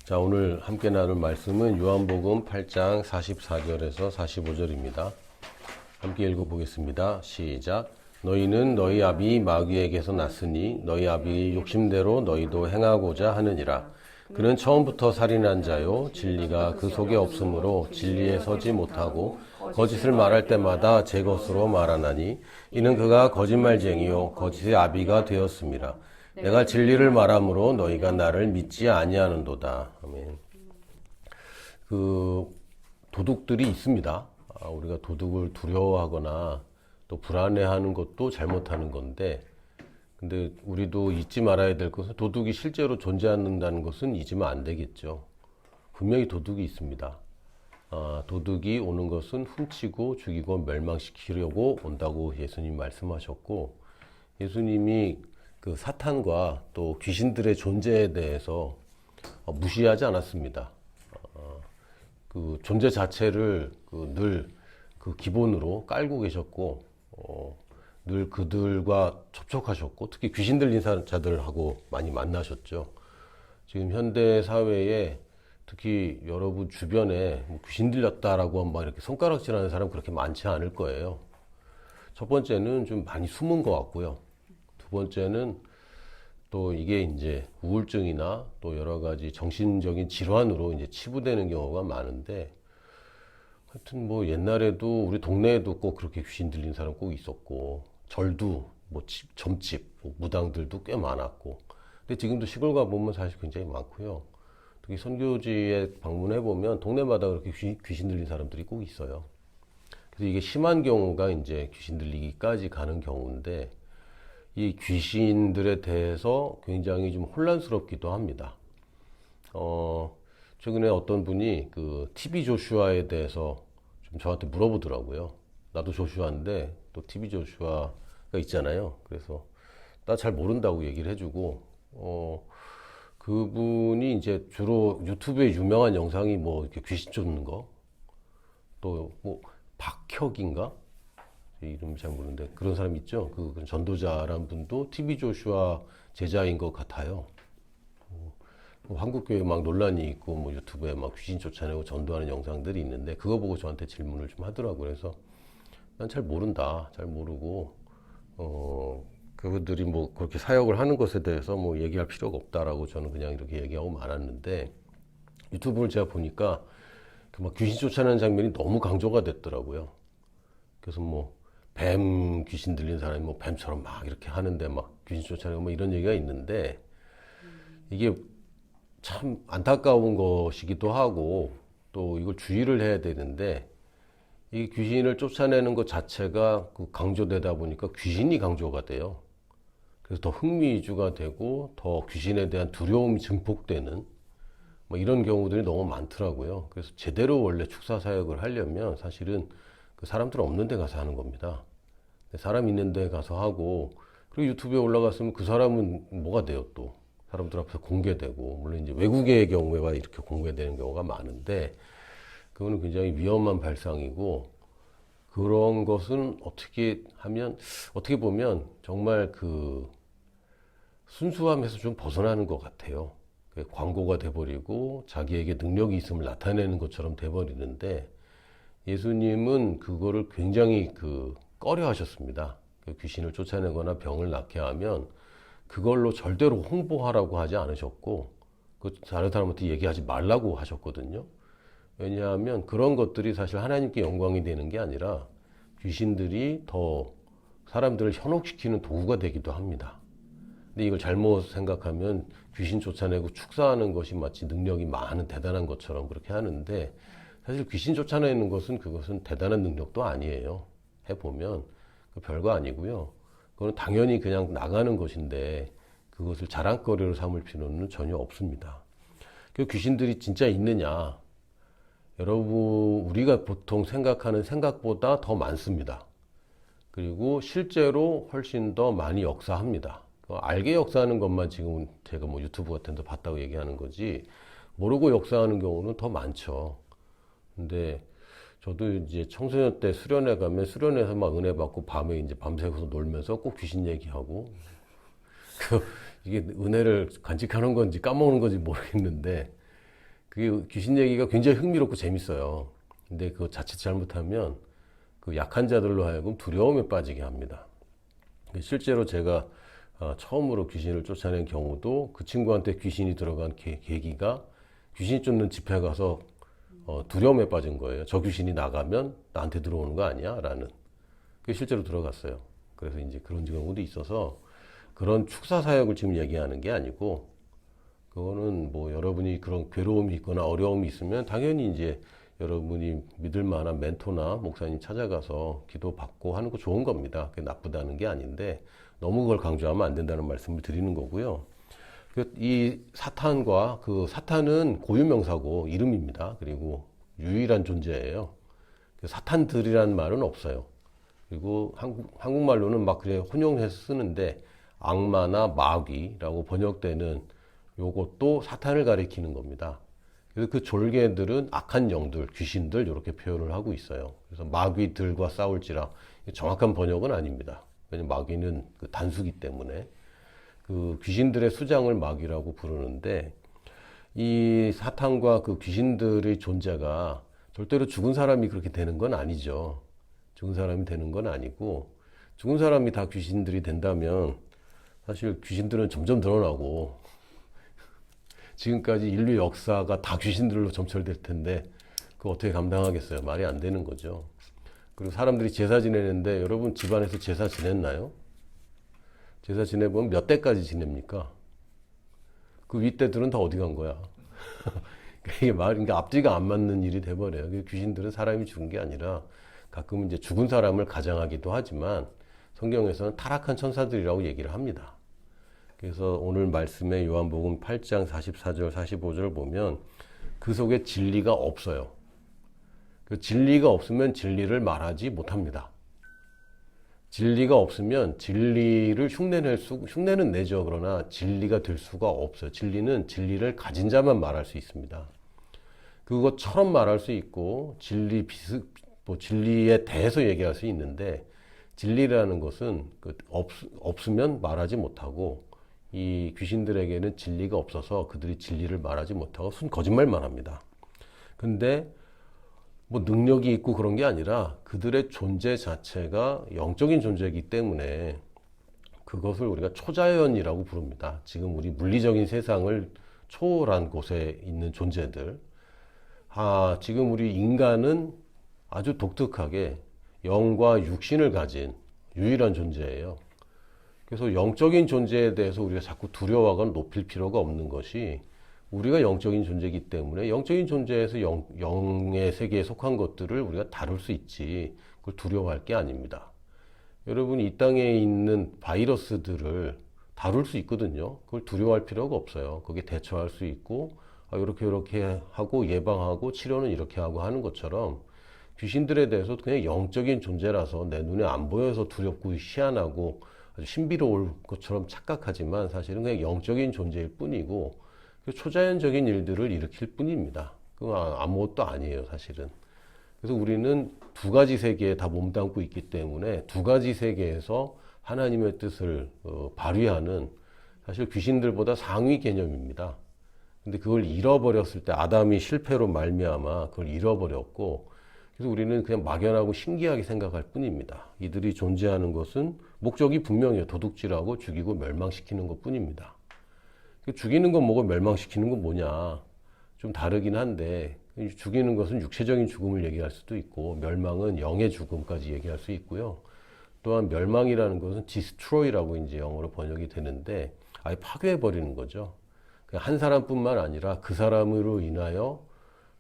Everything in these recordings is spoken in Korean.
자, 오늘 함께 나눌 말씀은 요한복음 8장 44절에서 45절입니다. 함께 읽어보겠습니다. 시작. 너희는 너희 아비 마귀에게서 났으니 너희 아비의 욕심대로 너희도 행하고자 하느니라. 그는 처음부터 살인한 자요 진리가 그 속에 없으므로 진리에 서지 못하고 거짓을 말할 때마다 제 것으로 말하나니 이는 그가 거짓말쟁이요 거짓의 아비가 되었습니다. 내가 진리를 말함으로 너희가 나를 믿지 아니하는도다. 아멘. 도둑들이 있습니다. 우리가 도둑을 두려워하거나 또 불안해하는 것도 잘못하는 건데, 근데 우리도 잊지 말아야 될 것은 도둑이 실제로 존재한다는 것은 잊으면 안 되겠죠. 분명히 도둑이 있습니다. 도둑이 오는 것은 훔치고 죽이고 멸망시키려고 온다고 예수님 말씀하셨고, 예수님이 그 사탄과 또 귀신들의 존재에 대해서 무시하지 않았습니다. 그 존재 자체를 늘 그 기본으로 깔고 계셨고, 늘 그들과 접촉하셨고, 특히 귀신 들린 자들하고 많이 만나셨죠. 지금 현대 사회에 특히 여러분 주변에 귀신 들렸다라고 막 이렇게 손가락질하는 사람 그렇게 많지 않을 거예요. 첫 번째는 좀 많이 숨은 것 같고요. 두 번째는 또 이게 이제 우울증이나 또 여러 가지 정신적인 질환으로 이제 치부되는 경우가 많은데, 하여튼 뭐 옛날에도 우리 동네에도 꼭 그렇게 귀신 들린 사람 꼭 있었고, 절도, 뭐 점집, 뭐 무당들도 꽤 많았고, 근데 지금도 시골 가보면 사실 굉장히 많고요. 특히 선교지에 방문해 보면 동네마다 그렇게 귀신 들린 사람들이 꼭 있어요. 그래서 이게 심한 경우가 이제 귀신 들리기까지 가는 경우인데, 이 귀신들에 대해서 굉장히 좀 혼란스럽기도 합니다. 최근에 어떤 분이 그 TV 조슈아에 대해서 좀 저한테 물어보더라고요. 나도 조슈아인데 또 TV 조슈아가 있잖아요. 그래서 나 잘 모른다고 얘기를 해주고, 그분이 이제 주로 유튜브에 유명한 영상이 뭐 이렇게 귀신 쫓는 거, 또 뭐 박혁인가? 이름 잘 모르는데 그런 사람 있죠. 그 전도자란 분도 TV 조슈아 제자인 것 같아요. 한국교회 막 논란이 있고 뭐 유튜브에 막 귀신 쫓아내고 전도하는 영상들이 있는데, 그거 보고 저한테 질문을 좀 하더라고요. 그래서 난 잘 모른다, 잘 모르고 그들이 뭐 그렇게 사역을 하는 것에 대해서 뭐 얘기할 필요가 없다라고 저는 그냥 이렇게 얘기하고 말았는데, 유튜브를 제가 보니까 그 막 귀신 쫓아내는 장면이 너무 강조가 됐더라고요. 그래서 뭐 뱀 귀신 들린 사람이 뭐 뱀처럼 막 이렇게 하는데 막 귀신 쫓아내고 뭐 이런 얘기가 있는데, 이게 참 안타까운 것이기도 하고 또 이걸 주의를 해야 되는데, 이 귀신을 쫓아내는 것 자체가 그 강조되다 보니까 귀신이 강조가 돼요. 그래서 더 흥미위주가 되고 더 귀신에 대한 두려움이 증폭되는 뭐 이런 경우들이 너무 많더라고요. 그래서 제대로 원래 축사 사역을 하려면 사실은 그 사람들 없는 데 가서 하는 겁니다. 사람 있는 데 가서 하고, 그리고 유튜브에 올라갔으면 그 사람은 뭐가 돼요 또. 사람들 앞에서 공개되고, 물론 이제 외국의 경우에만 이렇게 공개되는 경우가 많은데, 그거는 굉장히 위험한 발상이고, 그런 것은 어떻게 하면, 어떻게 보면 정말 그 순수함에서 좀 벗어나는 것 같아요. 광고가 돼버리고 자기에게 능력이 있음을 나타내는 것처럼 돼버리는데, 예수님은 그거를 굉장히 꺼려 하셨습니다. 귀신을 쫓아내거나 병을 낫게 하면 그걸로 절대로 홍보하라고 하지 않으셨고, 다른 사람한테 얘기하지 말라고 하셨거든요. 왜냐하면 그런 것들이 사실 하나님께 영광이 되는 게 아니라 귀신들이 더 사람들을 현혹시키는 도구가 되기도 합니다. 근데 이걸 잘못 생각하면 귀신 쫓아내고 축사하는 것이 마치 능력이 많은 대단한 것처럼 그렇게 하는데, 사실 귀신 쫓아내는 것은 그것은 대단한 능력도 아니에요. 해보면 별거 아니고요. 그건 당연히 그냥 나가는 것인데 그것을 자랑거리로 삼을 필요는 전혀 없습니다. 그 귀신들이 진짜 있느냐? 여러분, 우리가 보통 생각하는 생각보다 더 많습니다. 그리고 실제로 훨씬 더 많이 역사합니다. 알게 역사하는 것만 지금 제가 뭐 유튜브 같은 데 봤다고 얘기하는 거지, 모르고 역사하는 경우는 더 많죠. 근데 저도 이제 청소년 때 수련회 가면 수련회에서 막 은혜 받고 밤에 이제 밤새워서 놀면서 꼭 귀신 얘기하고, 이게 은혜를 간직하는 건지 까먹는 건지 모르겠는데, 그게 귀신 얘기가 굉장히 흥미롭고 재밌어요. 근데 그 자칫 잘못하면 그 약한 자들로 하여금 두려움에 빠지게 합니다. 실제로 제가 처음으로 귀신을 쫓아낸 경우도 그 친구한테 귀신이 들어간 계기가 귀신 쫓는 집회 가서 두려움에 빠진 거예요. 저 귀신이 나가면 나한테 들어오는 거 아니야? 라는. 그게 실제로 들어갔어요. 그래서 이제 그런 경우도 있어서 그런 축사 사역을 지금 얘기하는 게 아니고 그거는 뭐 여러분이 그런 괴로움이 있거나 어려움이 있으면 당연히 이제 여러분이 믿을 만한 멘토나 목사님 찾아가서 기도 받고 하는 거 좋은 겁니다. 그게 나쁘다는 게 아닌데 너무 그걸 강조하면 안 된다는 말씀을 드리는 거고요. 이 사탄과 그 사탄은 고유명사고 이름입니다. 그리고 유일한 존재예요. 사탄들이라는 말은 없어요. 그리고 한국말로는 막 그래 혼용해서 쓰는데 악마나 마귀라고 번역되는 요것도 사탄을 가리키는 겁니다. 그래서 그 졸개들은 악한 영들, 귀신들 이렇게 표현을 하고 있어요. 그래서 마귀들과 싸울지라 정확한 번역은 아닙니다. 왜냐면 마귀는 그 단수기 때문에 그 귀신들의 수장을 마귀라고 부르는데 이 사탄과 그 귀신들의 존재가 절대로 죽은 사람이 그렇게 되는 건 아니죠. 죽은 사람이 되는 건 아니고 죽은 사람이 다 귀신들이 된다면 사실 귀신들은 점점 늘어나고 지금까지 인류 역사가 다 귀신들로 점철될 텐데 그거 어떻게 감당하겠어요? 말이 안 되는 거죠. 그리고 사람들이 제사 지내는데 여러분 집안에서 제사 지냈나요? 제사 지내보면 몇 대까지 지냅니까? 그 윗대들은 다 어디 간 거야? 이게 그러니까 앞뒤가 안 맞는 일이 돼버려요. 귀신들은 사람이 죽은 게 아니라 가끔 이제 죽은 사람을 가장하기도 하지만 성경에서는 타락한 천사들이라고 얘기를 합니다. 그래서 오늘 말씀에 요한복음 8장 44절 45절을 보면 그 속에 진리가 없어요. 그 진리가 없으면 진리를 말하지 못합니다. 진리가 없으면 진리를 흉내는 내죠. 그러나 진리가 될 수가 없어요. 진리는 진리를 가진 자만 말할 수 있습니다. 그것처럼 말할 수 있고 진리에 대해서 얘기할 수 있는데 진리라는 것은 없으면 말하지 못하고 이 귀신들에게는 진리가 없어서 그들이 진리를 말하지 못하고 순 거짓말만 합니다. 근데 뭐 능력이 있고 그런 게 아니라 그들의 존재 자체가 영적인 존재이기 때문에 그것을 우리가 초자연이라고 부릅니다. 지금 우리 물리적인 세상을 초월한 곳에 있는 존재들. 지금 우리 인간은 아주 독특하게 영과 육신을 가진 유일한 존재예요. 그래서 영적인 존재에 대해서 우리가 자꾸 두려워하거나 높일 필요가 없는 것이 우리가 영적인 존재이기 때문에 영적인 존재에서 영의 세계에 속한 것들을 우리가 다룰 수 있지 그걸 두려워할 게 아닙니다. 여러분이 이 땅에 있는 바이러스들을 다룰 수 있거든요. 그걸 두려워할 필요가 없어요. 거기에 대처할 수 있고 이렇게 하고 예방하고 치료는 이렇게 하고 하는 것처럼 귀신들에 대해서 그냥 영적인 존재라서 내 눈에 안 보여서 두렵고 희한하고 아주 신비로울 것처럼 착각하지만 사실은 그냥 영적인 존재일 뿐이고 초자연적인 일들을 일으킬 뿐입니다. 그건 아무것도 아니에요, 사실은. 그래서 우리는 두 가지 세계에 다 몸담고 있기 때문에 두 가지 세계에서 하나님의 뜻을 발휘하는 사실 귀신들보다 상위 개념입니다. 근데 그걸 잃어버렸을 때 아담이 실패로 말미암아 그걸 잃어버렸고 그래서 우리는 그냥 막연하고 신기하게 생각할 뿐입니다. 이들이 존재하는 것은 목적이 분명해요. 도둑질하고 죽이고 멸망시키는 것 뿐입니다. 죽이는 건 뭐고 멸망시키는 건 뭐냐. 좀 다르긴 한데 죽이는 것은 육체적인 죽음을 얘기할 수도 있고 멸망은 영의 죽음까지 얘기할 수 있고요. 또한 멸망이라는 것은 destroy라고 이제 영어로 번역이 되는데 아예 파괴해버리는 거죠. 한 사람뿐만 아니라 그 사람으로 인하여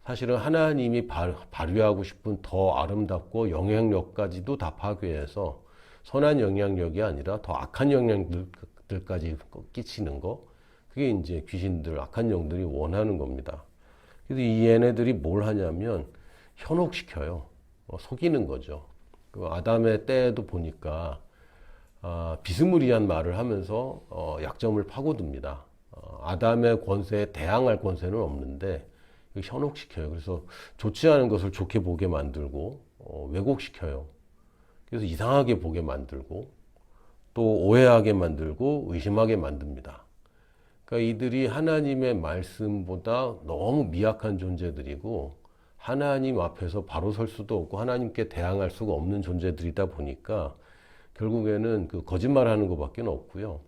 사실은 하나님이 발휘하고 싶은 더 아름답고 영향력까지도 다 파괴해서 선한 영향력이 아니라 더 악한 영향들까지 끼치는 거. 그게 이제 귀신들, 악한 영들이 원하는 겁니다. 그래서 이 얘네들이 뭘 하냐면 현혹시켜요. 속이는 거죠. 그 아담의 때에도 보니까 비스무리한 말을 하면서 약점을 파고듭니다. 아담의 권세에 대항할 권세는 없는데 현혹시켜요. 그래서 좋지 않은 것을 좋게 보게 만들고 왜곡시켜요. 그래서 이상하게 보게 만들고 또 오해하게 만들고 의심하게 만듭니다. 그러니까 이들이 하나님의 말씀보다 너무 미약한 존재들이고 하나님 앞에서 바로 설 수도 없고 하나님께 대항할 수가 없는 존재들이다 보니까 결국에는 그 거짓말하는 것밖에 없고요.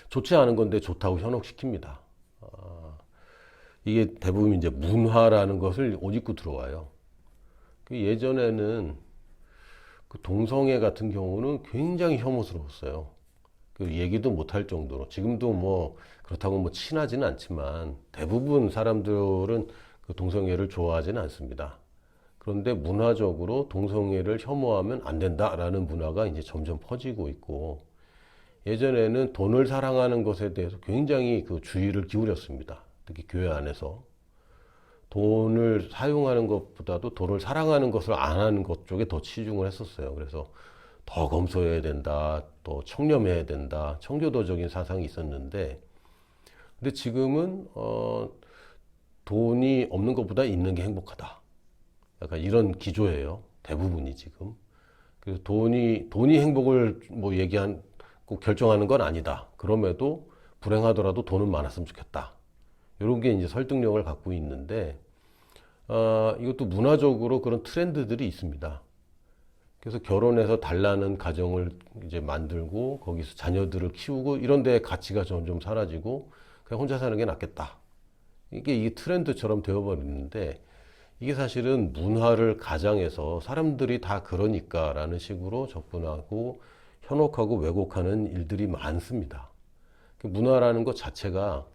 좋지 않은 건데 좋다고 현혹시킵니다. 이게 대부분 이제 문화라는 것을 옷 입고 들어와요. 예전에는 그 동성애 같은 경우는 굉장히 혐오스러웠어요. 그 얘기도 못할 정도로. 지금도 뭐 그렇다고 뭐 친하지는 않지만 대부분 사람들은 그 동성애를 좋아하지는 않습니다. 그런데 문화적으로 동성애를 혐오하면 안 된다라는 문화가 이제 점점 퍼지고 있고, 예전에는 돈을 사랑하는 것에 대해서 굉장히 그 주의를 기울였습니다. 특히 교회 안에서. 돈을 사용하는 것보다도 돈을 사랑하는 것을 안 하는 것 쪽에 더 치중을 했었어요. 그래서 더 검소해야 된다, 또 청렴해야 된다, 청교도적인 사상이 있었는데, 근데 지금은 돈이 없는 것보다 있는 게 행복하다. 약간 이런 기조예요. 대부분이 지금. 그래서 돈이 행복을 뭐 꼭 결정하는 건 아니다. 그럼에도 불행하더라도 돈은 많았으면 좋겠다. 이런 게 이제 설득력을 갖고 있는데, 이것도 문화적으로 그런 트렌드들이 있습니다. 그래서 결혼해서 달라는 가정을 이제 만들고 거기서 자녀들을 키우고 이런 데에 가치가 점점 사라지고 그냥 혼자 사는 게 낫겠다. 이게 트렌드처럼 되어버리는데, 이게 사실은 문화를 가장해서 사람들이 다 그러니까라는 식으로 접근하고 현혹하고 왜곡하는 일들이 많습니다. 문화라는 것 자체가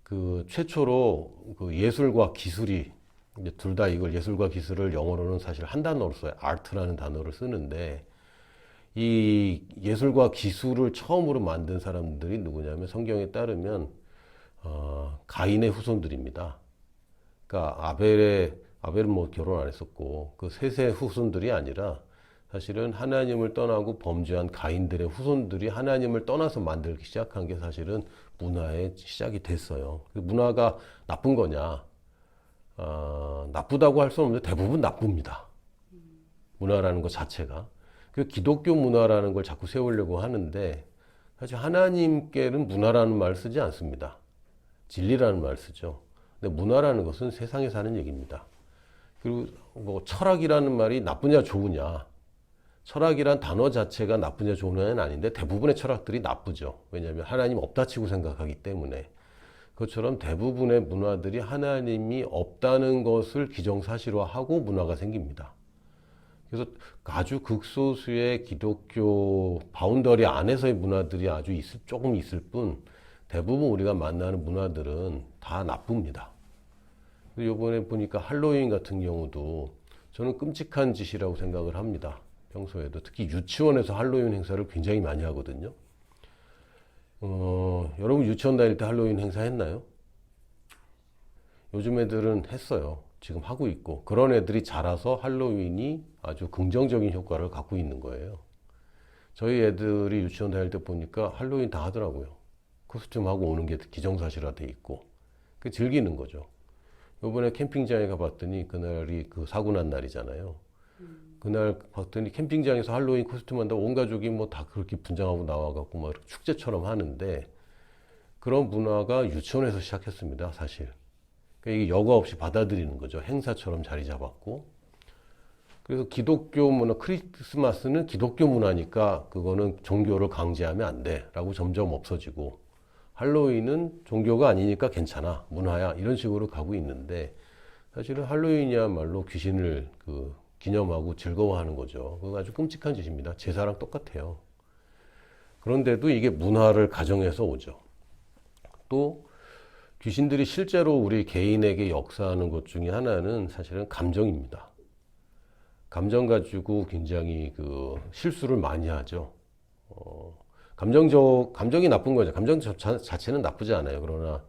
그 최초로 그 예술과 기술이 이제 둘 다 이걸 예술과 기술을 영어로는 사실 한 단어로 써요. art라는 단어를 쓰는데, 이 예술과 기술을 처음으로 만든 사람들이 누구냐면 성경에 따르면 가인의 후손들입니다. 그러니까 아벨은 뭐 결혼 안 했었고 그 셋의 후손들이 아니라 사실은 하나님을 떠나고 범죄한 가인들의 후손들이 하나님을 떠나서 만들기 시작한 게 사실은 문화의 시작이 됐어요. 문화가 나쁜 거냐? 나쁘다고 할 수는 없는데 대부분 나쁩니다. 문화라는 것 자체가. 그 기독교 문화라는 걸 자꾸 세우려고 하는데, 사실 하나님께는 문화라는 말을 쓰지 않습니다. 진리라는 말을 쓰죠. 근데 문화라는 것은 세상에 사는 얘기입니다. 그리고 뭐 철학이라는 말이 나쁘냐 좋으냐. 철학이란 단어 자체가 나쁘냐 좋으냐는 아닌데 대부분의 철학들이 나쁘죠. 왜냐하면 하나님 없다 치고 생각하기 때문에. 그것처럼 대부분의 문화들이 하나님이 없다는 것을 기정사실화하고 문화가 생깁니다. 그래서 아주 극소수의 기독교 바운더리 안에서의 문화들이 조금 있을 뿐, 대부분 우리가 만나는 문화들은 다 나쁩니다. 이번에 보니까 할로윈 같은 경우도 저는 끔찍한 짓이라고 생각을 합니다. 평소에도 특히 유치원에서 할로윈 행사를 굉장히 많이 하거든요. 여러분 유치원 다닐 때 할로윈 행사 했나요? 요즘 애들은 했어요. 지금 하고 있고, 그런 애들이 자라서 할로윈이 아주 긍정적인 효과를 갖고 있는 거예요. 저희 애들이 유치원 다닐 때 보니까 할로윈 다 하더라고요. 코스튬 하고 오는 게 기정사실화돼 있고, 그 즐기는 거죠. 요번에 캠핑장에 가봤더니 그날이 그 사고 난 날이잖아요. 그날 봤더니 캠핑장에서 할로윈 코스튬 한다고 온 가족이 뭐 다 그렇게 분장하고 나와갖고 막 축제처럼 하는데, 그런 문화가 유치원에서 시작했습니다, 사실. 그러니까 이게 여과 없이 받아들이는 거죠. 행사처럼 자리 잡았고. 그래서 기독교 문화, 크리스마스는 기독교 문화니까 그거는 종교를 강제하면 안 돼 라고 점점 없어지고, 할로윈은 종교가 아니니까 괜찮아, 문화야, 이런 식으로 가고 있는데, 사실은 할로윈이야말로 귀신을 기념하고 즐거워하는 거죠. 그거 아주 끔찍한 짓입니다. 제사랑 똑같아요. 그런데도 이게 문화를 가정해서 오죠. 또 귀신들이 실제로 우리 개인에게 역사하는 것 중에 하나는 사실은 감정입니다. 감정 가지고 굉장히 실수를 많이 하죠. 감정이 나쁜 거죠. 감정 자체는 나쁘지 않아요. 그러나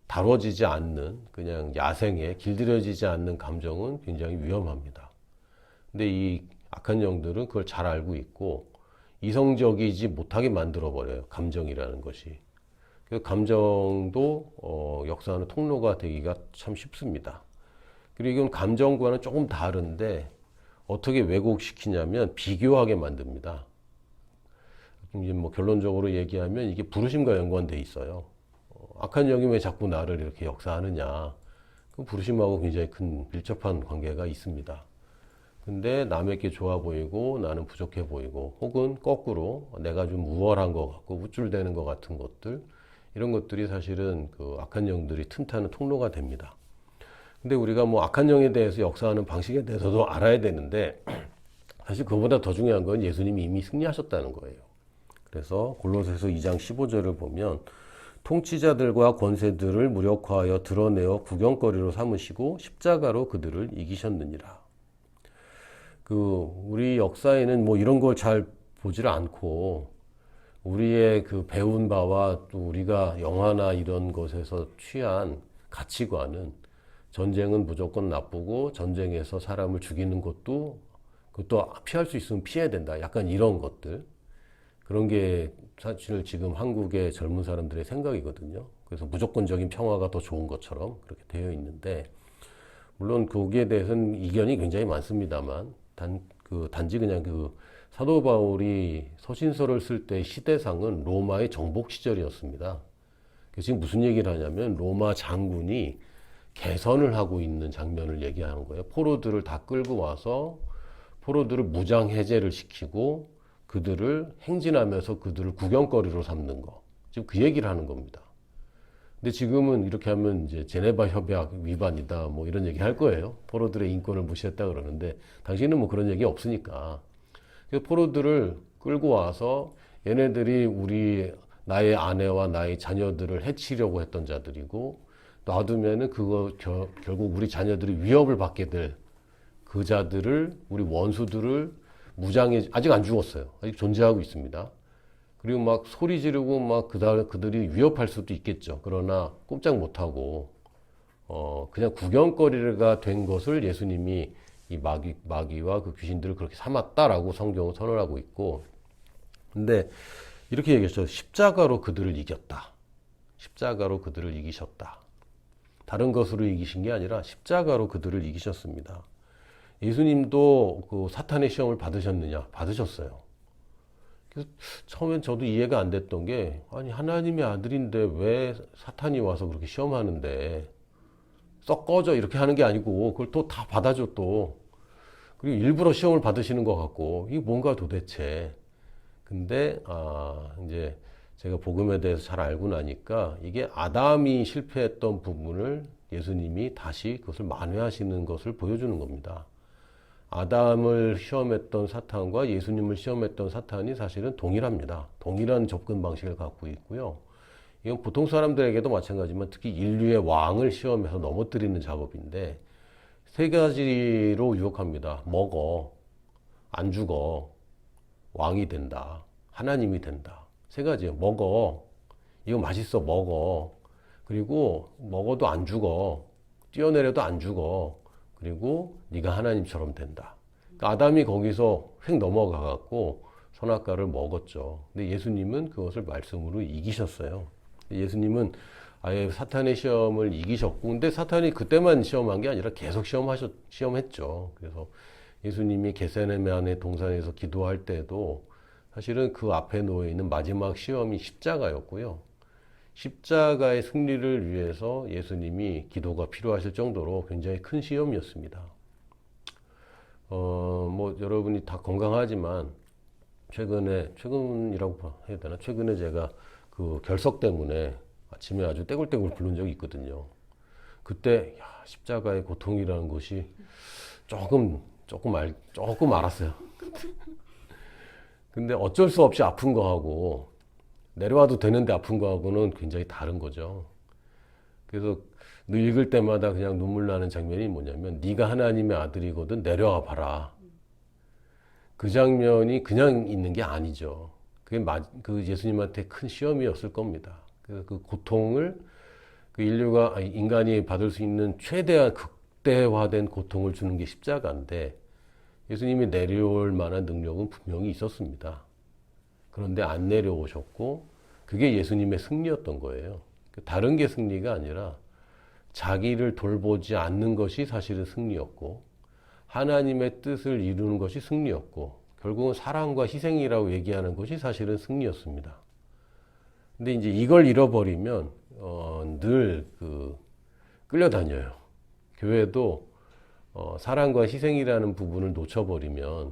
다뤄지지 않는, 그냥 야생에 길들여지지 않는 감정은 굉장히 위험합니다. 근데 이 악한 영들은 그걸 잘 알고 있고 이성적이지 못하게 만들어 버려요. 감정이라는 것이. 그래서 감정도 역사하는 통로가 되기가 참 쉽습니다. 그리고 이건 감정과는 조금 다른데 어떻게 왜곡시키냐면 비교하게 만듭니다. 이제 뭐 결론적으로 얘기하면 이게 부르심과 연관돼 있어요. 악한 영이 왜 자꾸 나를 이렇게 역사하느냐. 그 부르심하고 굉장히 큰 밀접한 관계가 있습니다. 근데 남에게 좋아 보이고 나는 부족해 보이고 혹은 거꾸로 내가 좀 우월한 것 같고 우쭐대는 것 같은 것들, 이런 것들이 사실은 그 악한 영들이 틈타는 통로가 됩니다. 근데 우리가 뭐 악한 영에 대해서 역사하는 방식에 대해서도 알아야 되는데, 사실 그보다 더 중요한 건 예수님이 이미 승리하셨다는 거예요. 그래서 골로새서 2장 15절을 보면 통치자들과 권세들을 무력화하여 드러내어 구경거리로 삼으시고 십자가로 그들을 이기셨느니라. 우리 역사에는 뭐 이런 걸 잘 보지를 않고, 우리의 그 배운 바와 또 우리가 영화나 이런 것에서 취한 가치관은 전쟁은 무조건 나쁘고 전쟁에서 사람을 죽이는 것도 그것도 피할 수 있으면 피해야 된다. 약간 이런 것들. 그런 게 사실 지금 한국의 젊은 사람들의 생각이거든요. 그래서 무조건적인 평화가 더 좋은 것처럼 그렇게 되어 있는데, 물론 거기에 대해서는 이견이 굉장히 많습니다만, 단지 그냥 사도 바울이 서신서를 쓸 때 시대상은 로마의 정복 시절이었습니다. 지금 무슨 얘기를 하냐면 로마 장군이 개선을 하고 있는 장면을 얘기하는 거예요. 포로들을 다 끌고 와서 포로들을 무장 해제를 시키고 그들을 행진하면서 그들을 구경거리로 삼는 거. 지금 그 얘기를 하는 겁니다. 근데 지금은 이렇게 하면 이제 제네바 협약 위반이다 뭐 이런 얘기 할 거예요. 포로들의 인권을 무시했다 그러는데, 당신은 뭐 그런 얘기 없으니까. 그래서 포로들을 끌고 와서 얘네들이 나의 아내와 나의 자녀들을 해치려고 했던 자들이고, 놔두면은 결국 우리 자녀들이 위협을 받게 될 그 자들을, 우리 원수들을 아직 안 죽었어요. 아직 존재하고 있습니다. 그리고 막 소리 지르고 막 그들이 위협할 수도 있겠죠. 그러나 꼼짝 못하고, 그냥 구경거리가 된 것을 예수님이 이 마귀와 그 귀신들을 그렇게 삼았다라고 성경은 선언하고 있고, 근데 이렇게 얘기했죠. 십자가로 그들을 이겼다. 십자가로 그들을 이기셨다. 다른 것으로 이기신 게 아니라 십자가로 그들을 이기셨습니다. 예수님도 그 사탄의 시험을 받으셨느냐? 받으셨어요. 그래서 처음엔 저도 이해가 안 됐던 게, 아니 하나님의 아들인데 왜 사탄이 와서 그렇게 시험하는데 썩 꺼져 이렇게 하는 게 아니고 그걸 또 다 받아줘 또. 그리고 일부러 시험을 받으시는 것 같고, 이게 뭔가 도대체. 근데 이제 제가 복음에 대해서 잘 알고 나니까 이게 아담이 실패했던 부분을 예수님이 다시 그것을 만회하시는 것을 보여주는 겁니다. 아담을 시험했던 사탄과 예수님을 시험했던 사탄이 사실은 동일합니다. 동일한 접근 방식을 갖고 있고요. 이건 보통 사람들에게도 마찬가지지만 특히 인류의 왕을 시험해서 넘어뜨리는 작업인데, 세 가지로 유혹합니다. 먹어, 안 죽어, 왕이 된다, 하나님이 된다. 세 가지예요. 먹어, 이거 맛있어, 먹어. 그리고 먹어도 안 죽어, 뛰어내려도 안 죽어. 그리고 네가 하나님처럼 된다. 그러니까 아담이 거기서 휙 넘어가 갖고 선악과를 먹었죠. 근데 예수님은 그것을 말씀으로 이기셨어요. 예수님은 아예 사탄의 시험을 이기셨고, 근데 사탄이 그때만 시험한 게 아니라 계속 시험했죠. 그래서 예수님이 겟세마네 동산에서 기도할 때도 사실은 그 앞에 놓여 있는 마지막 시험이 십자가였고요. 십자가의 승리를 위해서 예수님이 기도가 필요하실 정도로 굉장히 큰 시험이었습니다. 뭐 여러분이 다 건강하지만 최근이라고 해야 되나? 최근에 제가 그 결석 때문에 아침에 아주 떼굴떼굴 부른 적이 있거든요. 그때 십자가의 고통이라는 것이 조금 알았어요. 근데 어쩔 수 없이 아픈 거하고 내려와도 되는데 아픈 거하고는 굉장히 다른 거죠. 그래서 늘 읽을 때마다 그냥 눈물 나는 장면이 뭐냐면, 네가 하나님의 아들이거든 내려와 봐라. 그 장면이 그냥 있는 게 아니죠. 그게 그 예수님한테 큰 시험이었을 겁니다. 그래서 그 고통을, 인간이 받을 수 있는 최대한 극대화된 고통을 주는 게 십자가인데, 예수님이 내려올 만한 능력은 분명히 있었습니다. 그런데 안 내려오셨고, 그게 예수님의 승리였던 거예요. 다른 게 승리가 아니라 자기를 돌보지 않는 것이 사실은 승리였고, 하나님의 뜻을 이루는 것이 승리였고, 결국은 사랑과 희생이라고 얘기하는 것이 사실은 승리였습니다. 근데 이제 이걸 잃어버리면 늘 끌려다녀요. 교회도 사랑과 희생이라는 부분을 놓쳐버리면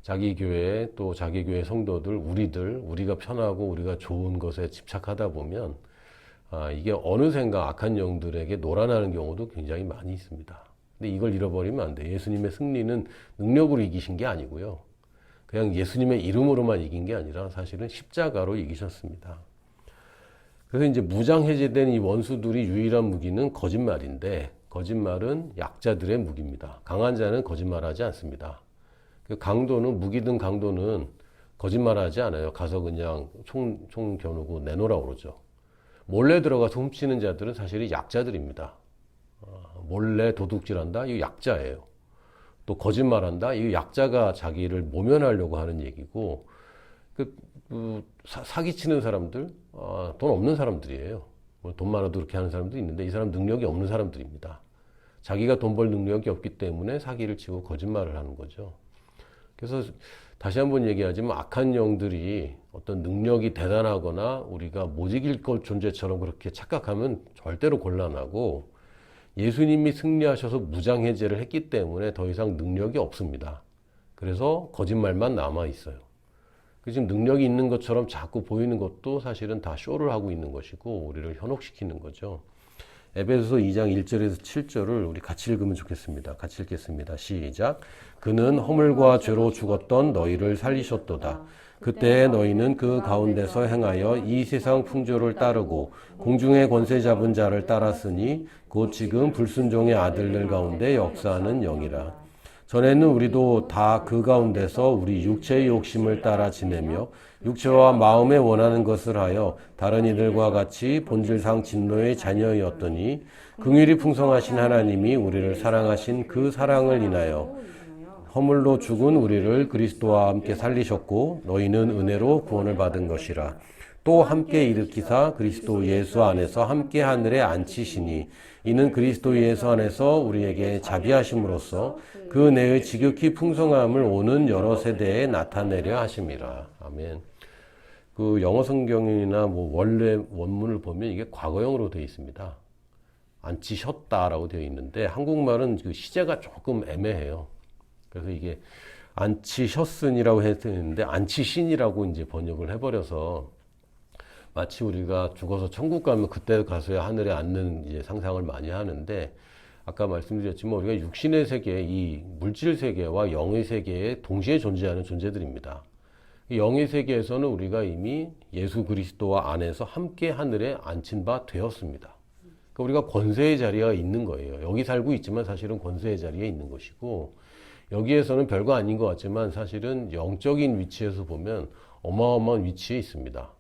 자기 교회 또 자기 교회 성도들 우리가 편하고 우리가 좋은 것에 집착하다 보면 이게 어느샌가 악한 영들에게 놀아나는 경우도 굉장히 많이 있습니다. 근데 이걸 잃어버리면 안 돼. 예수님의 승리는 능력으로 이기신 게 아니고요. 그냥 예수님의 이름으로만 이긴 게 아니라 사실은 십자가로 이기셨습니다. 그래서 이제 무장해제된 이 원수들이 유일한 무기는 거짓말인데, 거짓말은 약자들의 무기입니다. 강한 자는 거짓말하지 않습니다. 강도는, 무기든 강도는 거짓말하지 않아요. 가서 그냥 총 겨누고 내놓으라고 그러죠. 몰래 들어가서 훔치는 자들은 사실 약자들입니다. 몰래 도둑질한다? 이거 약자예요. 또 거짓말한다? 이거 약자가 자기를 모면하려고 하는 얘기고, 사기치는 사람들, 돈 없는 사람들이에요. 돈 많아도 그렇게 하는 사람도 있는데 이 사람 능력이 없는 사람들입니다. 자기가 돈 벌 능력이 없기 때문에 사기를 치고 거짓말을 하는 거죠. 그래서 다시 한번 얘기하지만 악한 영들이 어떤 능력이 대단하거나 우리가 못 이길 것 존재처럼 그렇게 착각하면 절대로 곤란하고, 예수님이 승리하셔서 무장해제를 했기 때문에 더 이상 능력이 없습니다. 그래서 거짓말만 남아 있어요. 지금 능력이 있는 것처럼 자꾸 보이는 것도 사실은 다 쇼를 하고 있는 것이고 우리를 현혹시키는 거죠. 에베소서 2장 1절에서 7절을 우리 같이 읽으면 좋겠습니다. 같이 읽겠습니다. 시작. 그는 허물과 죄로 죽었던 너희를 살리셨도다. 그때 너희는 그 가운데서 행하여 이 세상 풍조를 따르고 공중의 권세 잡은 자를 따랐으니 곧 지금 불순종의 아들들 가운데 역사하는 영이라. 전에는 우리도 다 그 가운데서 우리 육체의 욕심을 따라 지내며 육체와 마음에 원하는 것을 하여 다른 이들과 같이 본질상 진노의 자녀였더니 긍휼이 풍성하신 하나님이 우리를 사랑하신 그 사랑을 인하여 허물로 죽은 우리를 그리스도와 함께 살리셨고 너희는 은혜로 구원을 받은 것이라. 또 함께 일으키사 그리스도 예수 안에서 함께 하늘에 앉히시니 이는 그리스도 예수 안에서 우리에게 자비하심으로써 그 은혜의 지극히 풍성함을 오는 여러 세대에 나타내려 하심이라. 아멘. 그 영어 성경이나 원래 원문을 보면 이게 과거형으로 되어 있습니다. 앉히셨다라고 되어 있는데 한국말은 그 시제가 조금 애매해요. 그래서 이게 앉히셨으니라고 했는데 앉히신이라고 이제 번역을 해버려서 마치 우리가 죽어서 천국 가면 그때 가서야 하늘에 앉는 이제 상상을 많이 하는데, 아까 말씀드렸지만 우리가 육신의 세계, 이 물질 세계와 영의 세계에 동시에 존재하는 존재들입니다. 영의 세계에서는 우리가 이미 예수 그리스도와 안에서 함께 하늘에 앉힌 바 되었습니다. 그러니까 우리가 권세의 자리가 있는 거예요. 여기 살고 있지만 사실은 권세의 자리에 있는 것이고, 여기에서는 별거 아닌 것 같지만 사실은 영적인 위치에서 보면 어마어마한 위치에 있습니다.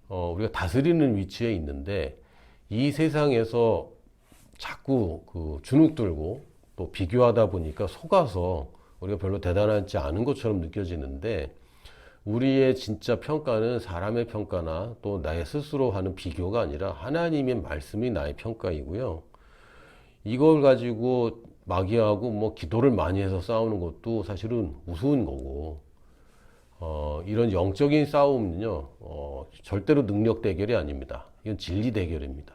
우리가 다스리는 위치에 있는데, 이 세상에서 자꾸 주눅 들고 또 비교하다 보니까 속아서 우리가 별로 대단하지 않은 것처럼 느껴지는데, 우리의 진짜 평가는 사람의 평가나 또 나의 스스로 하는 비교가 아니라 하나님의 말씀이 나의 평가이고요. 이걸 가지고 마귀하고 기도를 많이 해서 싸우는 것도 사실은 우스운 거고, 이런 영적인 싸움은요, 절대로 능력 대결이 아닙니다. 이건 진리 대결입니다.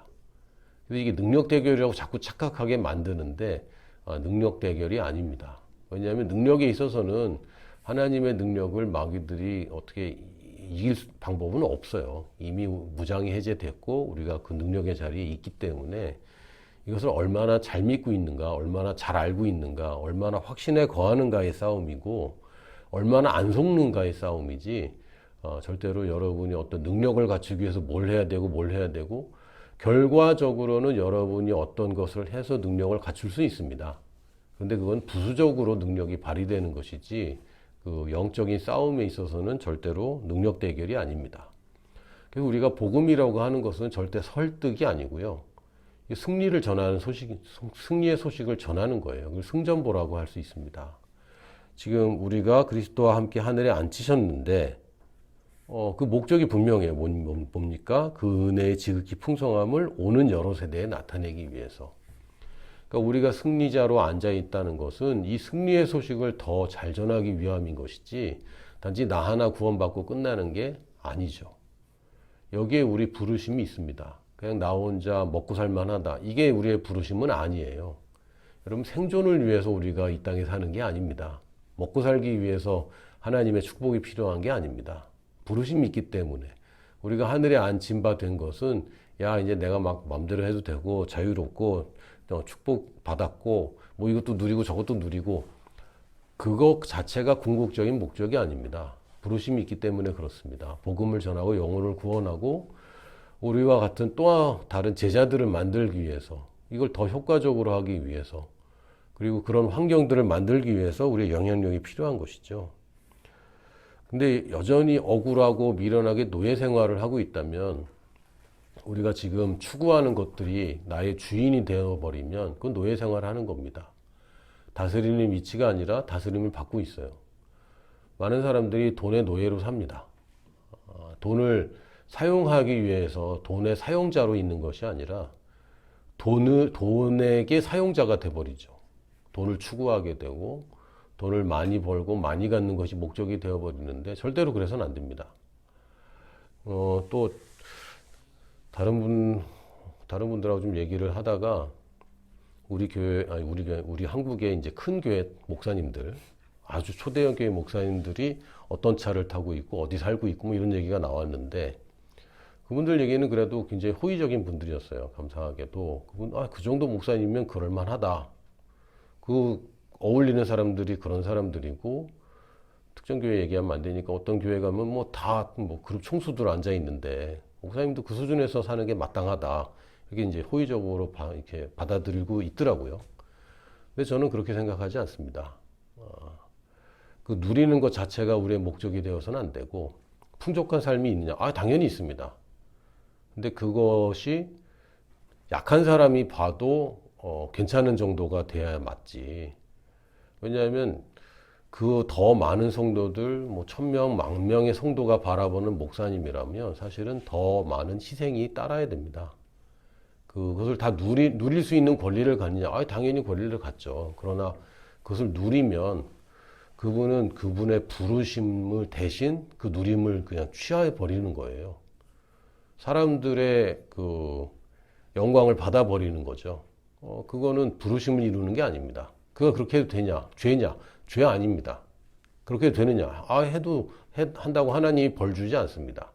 근데 이게 능력 대결이라고 자꾸 착각하게 만드는데, 능력 대결이 아닙니다. 왜냐하면 능력에 있어서는 하나님의 능력을 마귀들이 어떻게 이길 방법은 없어요. 이미 무장이 해제됐고, 우리가 그 능력의 자리에 있기 때문에 이것을 얼마나 잘 믿고 있는가, 얼마나 잘 알고 있는가, 얼마나 확신에 거하는가의 싸움이고, 얼마나 안 속는가의 싸움이지, 절대로 여러분이 어떤 능력을 갖추기 위해서 뭘 해야 되고, 결과적으로는 여러분이 어떤 것을 해서 능력을 갖출 수 있습니다. 그런데 그건 부수적으로 능력이 발휘되는 것이지, 그 영적인 싸움에 있어서는 절대로 능력 대결이 아닙니다. 그래서 우리가 복음이라고 하는 것은 절대 설득이 아니고요. 승리를 전하는 승리의 소식을 전하는 거예요. 그걸 승전보라고 할 수 있습니다. 지금 우리가 그리스도와 함께 하늘에 앉히셨는데, 그 목적이 분명해요. 뭡니까? 그 은혜의 지극히 풍성함을 오는 여러 세대에 나타내기 위해서. 그러니까 우리가 승리자로 앉아 있다는 것은 이 승리의 소식을 더 잘 전하기 위함인 것이지 단지 나 하나 구원받고 끝나는 게 아니죠. 여기에 우리 부르심이 있습니다. 그냥 나 혼자 먹고 살만하다. 이게 우리의 부르심은 아니에요. 여러분 생존을 위해서 우리가 이 땅에 사는 게 아닙니다. 먹고 살기 위해서 하나님의 축복이 필요한 게 아닙니다. 부르심이 있기 때문에 우리가 하늘에 앉힌 바 된 것은 야 이제 내가 막 마음대로 해도 되고 자유롭고 축복 받았고 뭐 이것도 누리고 저것도 누리고 그것 자체가 궁극적인 목적이 아닙니다. 부르심이 있기 때문에 그렇습니다. 복음을 전하고 영혼을 구원하고 우리와 같은 또 다른 제자들을 만들기 위해서 이걸 더 효과적으로 하기 위해서 그리고 그런 환경들을 만들기 위해서 우리의 영향력이 필요한 것이죠. 근데 여전히 억울하고 미련하게 노예 생활을 하고 있다면 우리가 지금 추구하는 것들이 나의 주인이 되어버리면 그건 노예 생활을 하는 겁니다. 다스리는 위치가 아니라 다스림을 받고 있어요. 많은 사람들이 돈의 노예로 삽니다. 돈을 사용하기 위해서 돈의 사용자로 있는 것이 아니라 돈에게 사용자가 돼버리죠. 돈을 추구하게 되고 돈을 많이 벌고 많이 갖는 것이 목적이 되어버리는데 절대로 그래서는 안 됩니다. 또 다른 분들하고 좀 얘기를 하다가 우리 한국의 이제 큰 교회 목사님들, 아주 초대형 교회 목사님들이 어떤 차를 타고 있고 어디 살고 있고 뭐 이런 얘기가 나왔는데 그분들 얘기는 그래도 굉장히 호의적인 분들이었어요. 감사하게도 그 정도 목사님이면 그럴만하다. 그 어울리는 사람들이 그런 사람들이고 특정 교회 얘기하면 안 되니까 어떤 교회 가면 뭐 다 뭐 그룹 총수들 앉아 있는데 목사님도 그 수준에서 사는 게 마땅하다. 이게 이제 호의적으로 이렇게 받아들이고 있더라고요. 근데 저는 그렇게 생각하지 않습니다. 그 누리는 것 자체가 우리의 목적이 되어서는 안 되고 풍족한 삶이 있느냐? 당연히 있습니다. 근데 그것이 약한 사람이 봐도 괜찮은 정도가 돼야 맞지. 왜냐하면 그 더 많은 성도들, 뭐 1000명, 10,000명의 성도가 바라보는 목사님이라면 사실은 더 많은 희생이 따라야 됩니다. 그것을 다 누릴 수 있는 권리를 갖느냐? 당연히 권리를 갖죠. 그러나 그것을 누리면 그분은 그분의 부르심을 대신 그 누림을 그냥 취해 버리는 거예요. 사람들의 그 영광을 받아 버리는 거죠. 그거는 부르심을 이루는 게 아닙니다. 그가 그렇게 해도 되냐? 죄냐? 죄 아닙니다. 그렇게 해도 되느냐? 한다고 하나님이 벌 주지 않습니다.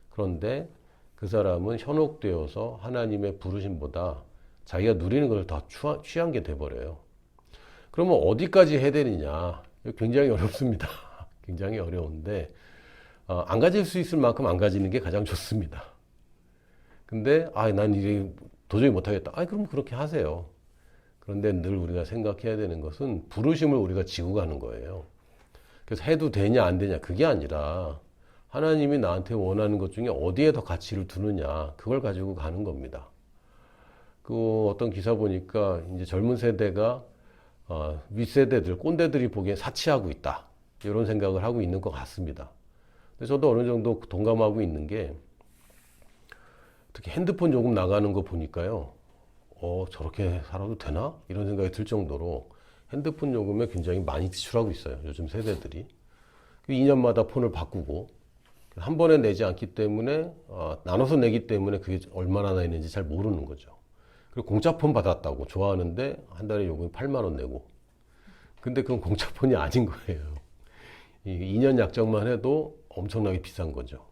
그런데 그 사람은 현혹되어서 하나님의 부르심보다 자기가 누리는 것을 더 취한 게 돼버려요. 그러면 어디까지 해야 되느냐? 굉장히 어렵습니다. 굉장히 어려운데 안 가질 수 있을 만큼 안 가지는 게 가장 좋습니다. 근데 난 이게 도저히 못하겠다. 그럼 그렇게 하세요. 그런데 늘 우리가 생각해야 되는 것은 부르심을 우리가 지고 가는 거예요. 그래서 해도 되냐 안 되냐 그게 아니라 하나님이 나한테 원하는 것 중에 어디에 더 가치를 두느냐 그걸 가지고 가는 겁니다. 그 어떤 기사 보니까 이제 젊은 세대가 윗세대들 꼰대들이 보기엔 사치하고 있다 이런 생각을 하고 있는 것 같습니다. 근데 저도 어느 정도 동감하고 있는 게 특히 핸드폰 요금 나가는 거 보니까요. 저렇게 살아도 되나? 이런 생각이 들 정도로 핸드폰 요금에 굉장히 많이 지출하고 있어요. 요즘 세대들이. 2년마다 폰을 바꾸고 한 번에 내지 않기 때문에 나눠서 내기 때문에 그게 얼마나 나있는지 잘 모르는 거죠. 그리고 공짜폰 받았다고 좋아하는데 한 달에 요금이 8만 원 내고 근데 그건 공짜폰이 아닌 거예요. 2년 약정만 해도 엄청나게 비싼 거죠.